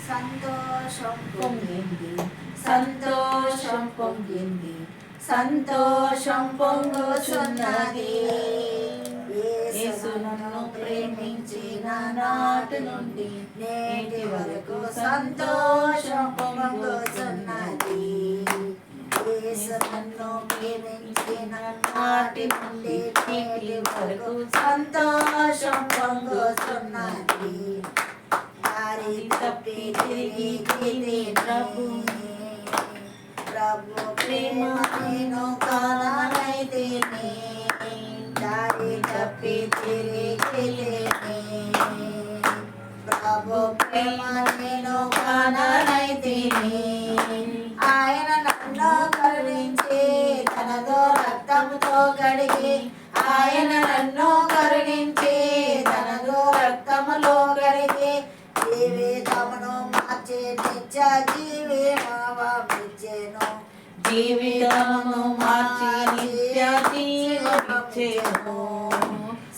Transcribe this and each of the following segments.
సంతోషం పొంగింది, సంతోషం పొంగింది, సంతోషం పొంగుచున్నది. యేసు నన్ను ప్రేమించిన నాటి నుండి నేటి వరకు సంతోషం పొంగుచున్నది. యేసు నన్ను ప్రేమించిన నాటి నుండి నేటి వరకు సంతోషం పొంగుచున్నది. దారి తప్పి తిరిగి ప్రభు ప్రేమ నేను కానైతిని, దారి తప్పి తిరిగి ప్రభు ప్రేమ నేను కానైతిని. ఆయన నన్ను కరుణించి తనతో రక్తముతో కడిగి, ఆయన నన్ను కరుణించి తనతో రక్తములో కడిగి జీవితమును మార్చి నిత్య జీవమిచ్చెను, జీవితమును మార్చి నిత్య జీవమిచ్చెను.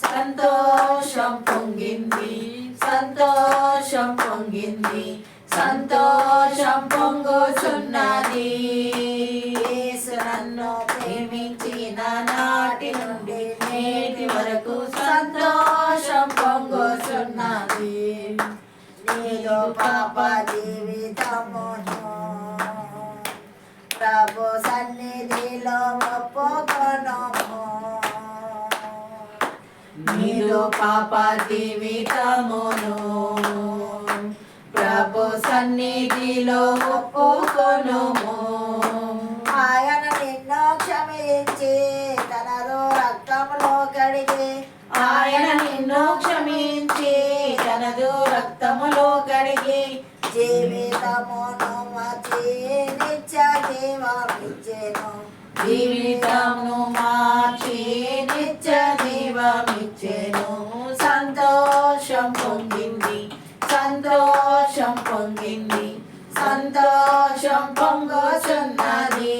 సంతోషం పొంగింది, సంతోషం పొంగింది, సంతోషం పొంగుచున్నది. యేసు నన్ను ప్రేమించిన నాటి నుండి నేటి వరకు సంతోషం పొంగుచున్నది. నీలో పాప జీవితమును ప్రభు సన్నిధిలో ఒప్పుకొనుము, నీలో పాప జీవితమును ప్రభు సన్నిధిలో ఒప్పుకొనుము. ఆయన నిన్ను క్షమించి తనలో రక్తములో కడిగి, ఆయన నిన్ను క్షమించి తనదు రక్తములో కడిగి జీవితమును మార్చి నిత్య జీవమిచ్చెను, జీవితమును మార్చి నిత్య జీవమిచ్చెను. సంతోషం పొంగింది, సంతోషం పొంగింది, సంతోషం పొంగుచున్నది.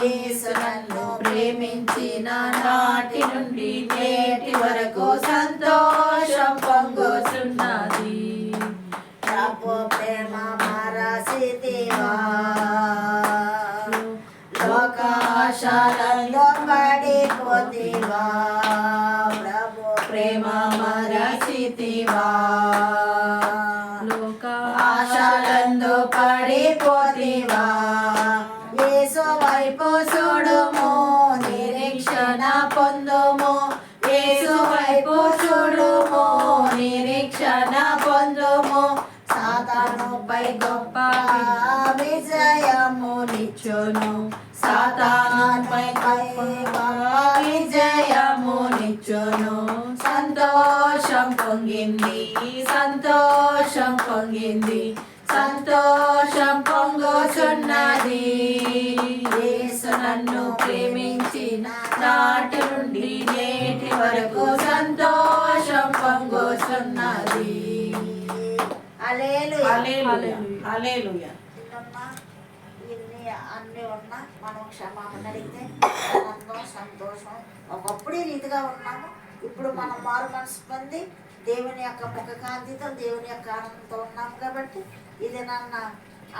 యేసు నన్ను ప్రేమించిన నాటి నుండి నేటి వరకు సంతోషం పొంగుచున్నది. ప్రభు ప్రేమ మరచితివా, లోకాశలలో పడిపోతివా, ప్రభు ప్రేమ మరచితివా, లోకాశలందు పడిపోతివా. యేసు వైపు చూడుము, నిరీక్షణ పొందుము, యేసు వైపు చూడుము, నిరీక్షణ పొందుము. సాతానుపై గొప్ప విజయమునిచ్చును, సాతానుపై గొప్ప విజయమునిచ్చును. సంతోషం పొంగింది, సంతోషం పొంగింది, సంతోషం పొంగుచున్నది. యేసు నన్ను ప్రేమించిన నాటి నుండి నేటి వరకు సంతోషం పొంగుచున్నది. హల్లెలూయా, హల్లెలూయా. ఇన్ని అన్నీ ఉన్నా మనం క్షమాపణ అడిగితే ఆనందం సంతోషం. ఒకప్పుడు ఈ రీతిగా ఉన్నాము, ఇప్పుడు మనం మారు మనసు పొంది దేవుని యొక్క ముఖ కాంతితో దేవుని యొక్క ఆనందంతో ఉన్నాము. కాబట్టి ఇది నన్ను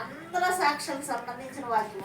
అందరూ సాక్ష్యాలకు సంబంధించిన వాక్యం.